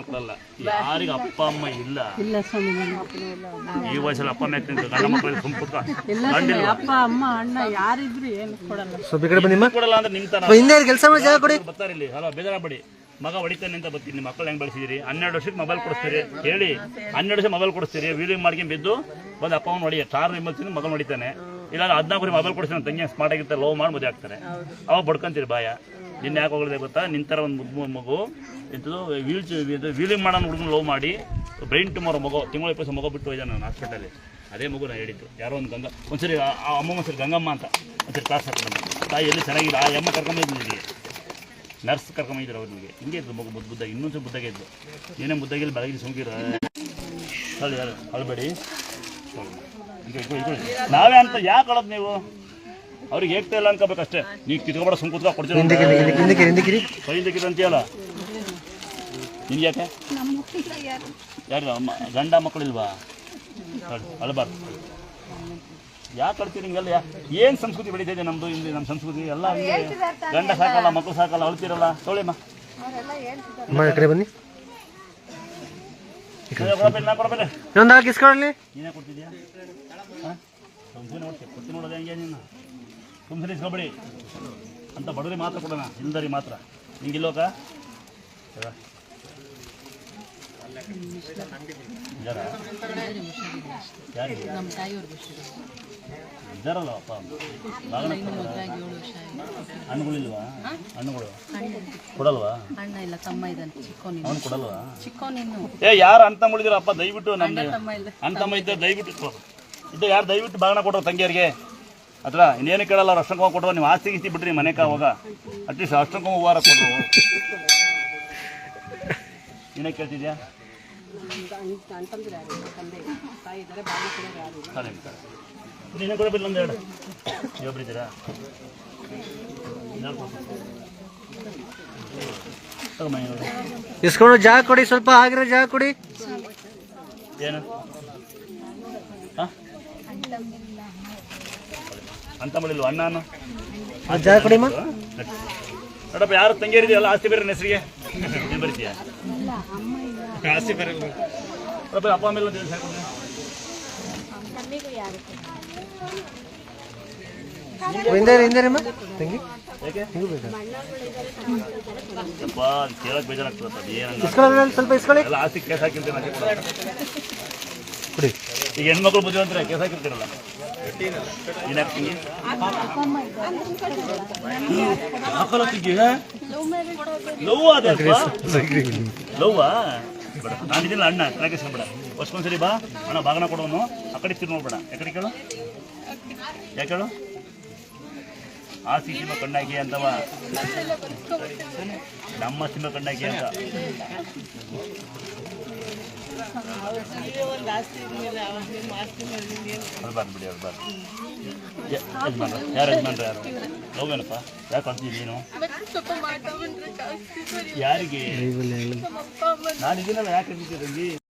ಮಕ್ಕಳಲ್ಲ, ಯಾರಿಗೆ ಅಪ್ಪ ಅಮ್ಮ ಇಲ್ಲ ಈ ವಯಸ್ಸಲ್ಲಿ ಅಪ್ಪ ಅಮ್ಮ ಗಂಡ ಮಕ್ಕಳಿಗೆ ಸುಮ್ಪುಟ್ಟ ಅಪ್ಪ ಅಮ್ಮ ಅಣ್ಣ ಯಾರಿದ್ರು ಏನು ಕೊಡಲ್ಲ ಅಂದ್ರೆ ನಿಮ್ ತರ ಬರ್ತಾರೆ ಇಲ್ಲಿ. ಅಲ್ಲ ಬೇಜಾರಬೇಡಿ, ಮಗ ಹೊಡಿತಾನೆ ಅಂತ ಬರ್ತೀನಿ. ನಿಮ್ಮ ಮಕ್ಕಳು ಹೆಂಗ್ ಬೆಳೆಸಿದಿರಿ? 12 ವರ್ಷಕ್ಕೆ ಮೊಬೈಲ್ ಕೊಡಿಸ್ತೀರಿ ಹೇಳಿ, 12 ವರ್ಷ ಮೊಬೈಲ್ ಕೊಡಿಸ್ತೀರಿ, ವೀಲಿಂಗ್ ಮಾಡ್ಕೊಂಡು ಬಿದ್ದು ಬಂದು ಅಪ್ಪ ಅವ್ನು ಹೊಡಿ ಸ್ಟಾರ್ ನಿಮ್ಮಲ್ಲಿ ಮಗನ ಹೊಡಿತಾನೆ. ಇಲ್ಲ 14 ಮೊಬೈಲ್ ಕೊಡಿಸ್ತಾನೆ, ತಂಗಿ ಸ್ಮಾರ್ಟ್ ಆಗಿರ್ತಾರೆ, ಲವ್ ಮಾಡಿ ಮದುವೆ ಆಗ್ತಾರೆ. ಅವಾಗ ಬಡ್ಕೊಂತೀರಿ ಬಾಯ. ನಿನ್ನ ಯಾಕೆ ಹೋಗದೆ ಗೊತ್ತಾ? ನಿಂತರ ಒಂದು ಮಗು ಇಂಥದ್ದು ವೀಲಿಂಗ್ ಮಾಡೋಣ ಹುಡುಗನ ಲವ್ ಮಾಡಿ ಬ್ರೈನ್ ಟ್ಯೂಮರ್ ಮಗು ತಿಂಗಳ 20 ಮಗು ಬಿಟ್ಟು ಹೋಯ್ದ ನಾನು ಹಾಸ್ಪಿಟಲ್ಲಿ. ಅದೇ ಮಗು ನಾನು ಹೇಳಿದ್ದು. ಯಾರೋ ಒಂದು ಒಂದ್ಸರಿ ಆ ಅಮ್ಮ ಒಂದ್ಸರಿ ಗಂಗಮ್ಮ ಅಂತ ಒಂದ್ಸರಿ ಕ್ಲಾಸ್ ಹಾಕೊಂಡು ತಾಯಿ ಎಲ್ಲಿ ಚೆನ್ನಾಗಿಲ್ಲ ಆ ಅಮ್ಮ ಕರ್ಕೊಂಬಂದಿದ್ದೀನಿ, ನರ್ಸ್ ಕರ್ಕೊಂಬಂದಿದ್ರು ಅವ್ರು. ನಿಮಗೆ ಹಿಂಗೆ ಇದ್ದು ಮಗು ಬುದ್ಧ ಇನ್ನೊಂದು ಬುದ್ಧಾಗೆ ಇದ್ದು. ಏನೇ ಬುದ್ಧಾಗಿಲ್ಲ ಬೆಳಗ್ಗೆ ಸುಮ್ಕಿರ ಹೇಳಿ ಯಾರು ಅಳ್ಬೇಡಿ. ನಾವೇ ಅಂತ ಯಾಕೆ ಅಳೋದು ನೀವು? ಅವ್ರಿಗೆ ಹೇಗ್ತಾ ಇಲ್ಲ ಅನ್ಕೋಬೇಕಷ್ಟೇ. ನೀವು ಕಿತ್ಕೊಬೇಡ, ಸುಮ್ ಕೂತ್ಕೊ ಕೊಡ್ತೀರ ಅಂತೀಯಲ್ಲ. ನಿಮ್ಗೆ ಯಾಕೆ ಯಾರು ಗಂಡ ಮಕ್ಕಳಿಲ್ವಾ? ಅಳಬಾರ್ದು. ಯಾಕೆ ಅಳ್ತೀರಿ ಹಿಂಗೆಲ್ಲ? ಏನು ಸಂಸ್ಕೃತಿ ಬೆಳೀತಾ ಇದೆ ನಮ್ಮದು? ಇಲ್ಲಿ ನಮ್ಮ ಸಂಸ್ಕೃತಿ ಎಲ್ಲ ಗಂಡ ಸಾಕಲ್ಲ, ಮಕ್ಕಳು ಸಾಕಲ್ಲ, ಅಳ್ತೀರಲ್ಲ. ತೊಳೆಮ್ಮ ಬನ್ನಿ, ನೀನೇ ಕೊಡ್ತಿದ್ಯಾ? ಕೊಡ್ತೀನಿ ನೋಡೋದು ಹೆಂಗೆ ನೀನು? ಸುಮ್ಮನೆ ಇಸ್ಕೊಬೇಡಿ ಅಂತ ಬಡವರಿಗೆ ಮಾತ್ರ ಕೊಡೋಣ, ಇಲ್ದರಿ ಮಾತ್ರ. ಹಿಂಗಿಲ್ಲೋಕ ಯಾರಿಗೆ ಇದ್ದಾರಲ್ಲ ಅಪ್ಪ ಹಣ್ಣುಗಳಿಲ್ವಾ? ಹಣ್ಣುಗಳು ಕೊಡಲ್ವಾ? ಅವನು ಕೊಡಲ್ವಾ? ಯಾರು ಅಂತ ಮುಳಿದಿರ ಅಪ್ಪ? ದಯವಿಟ್ಟು ನಮ್ಗೆ ಅಣ್ಣ ತಮ್ಮ ಇದ್ದ ದಯವಿಟ್ಟು ಇದ್ದ ಯಾರು ದಯವಿಟ್ಟು ಬಾಗಣ ಕೊಡ್ರು ತಂಗಿಯರಿಗೆ ಹತ್ರ. ಇನ್ನೇನು ಕೇಳಲ್ಲ, ಅವ್ರು ಅಷ್ಟೊಂದು ಕೊಡುವ. ನೀವು ಆಸ್ತಿ ಗೀಸ್ತಿ ಬಿಡ್ರಿ ಮನೆಕ ಅವಾಗ ಅಟ್ಲೀಸ್ಟ್ ಅಷ್ಟೊಂದು ವಾರ ಕೊಡ್ರು. ಏನೇ ಕೇಳ್ತಿದ್ಯಾ? ನೀನೇ ಕೊಡಬಿಲ್ಲ ಒಂದೆರಡು ಒಬ್ಬರಿದ್ದೀರಾ? ಇಸ್ಕೊಂಡು ಜಾಗ ಕೊಡಿ, ಸ್ವಲ್ಪ ಆಗಿರೋ ಜಾಗ ಕೊಡಿ. ಏನು ಅಂತ ಮಾಡಿಲ್ವ ಅಣ್ಣನು? ಜಾಗ ಕೊಡಿ ನೋಡಪ್ಪ, ಯಾರು ತಂಗಿಯರಿದೆಯಲ್ಲ ಆಸ್ತಿ ಬೇರೆ ಹೆಸರಿಗೆ ನೀನು ಬರೀತೀಯ? ಆಸ್ತಿ ಬೇರೆ ನೋಡಪ್ಪ, ಅಪ್ಪ ಆಮೇಲೆ ಕೇಳಕ್ ಬೇಜಾರಾಗ್ತದೆ. ಏನಲ್ಲ ಆಸ್ತಿ ಕೇಸ್ ಹಾಕಿರ್ತೀನಿ ಈಗ ಹೆಣ್ಮಕ್ಳು ಬುದ್ಧಿ ಅಂದ್ರೆ ಕೇಸ್ ಹಾಕಿರ್ತೀರಲ್ಲ. ಏನಾಗ್ತೀನಿ ಲವ್ ಅದೇ ಲವ್ವಾ? ಬೇಡ, ನಾನಿದ್ದಿಲ್ಲ ಅಣ್ಣ ತಲೆಕೆಸ್ಕೊಂಬೇಡ. ವರ್ಷಕ್ಕೊಂದ್ಸರಿ ಬಾ ಅಣ್ಣ ಬಾಗಣ ಕೊಡೋನು. ಆ ಕಡೆ ತಿರು ನೋಡ್ಬೇಡ. ಯಾಕಡೆ ಕೇಳು? ಯಾಕೆ ಹೇಳು? ಆ ಸಿನಿಮಾ ಕಣ್ಣಾಕಿ ಅಂತವ, ನಮ್ಮ ಸಿನಿಮಾ ಕಣ್ಣಾಕಿ ಅಂತ. ಅಳ್ಬಾರ್ದು ಬಿಡಿ, ಅಳ್ಬಾರ್ದು. ಯಜಮಾನ್ರ ಯಾರು? ಯಜಮಾನ್ರ ಯಾರು? ಲವ್ವೇನಪ್ಪ? ಯಾಕೆ ಅಂತೀವಿ ನೀನು? ಯಾರಿಗೆ? ನಾನು ಇದೀನಲ್ಲ, ಯಾಕೆ ಅಂತೀರಿ?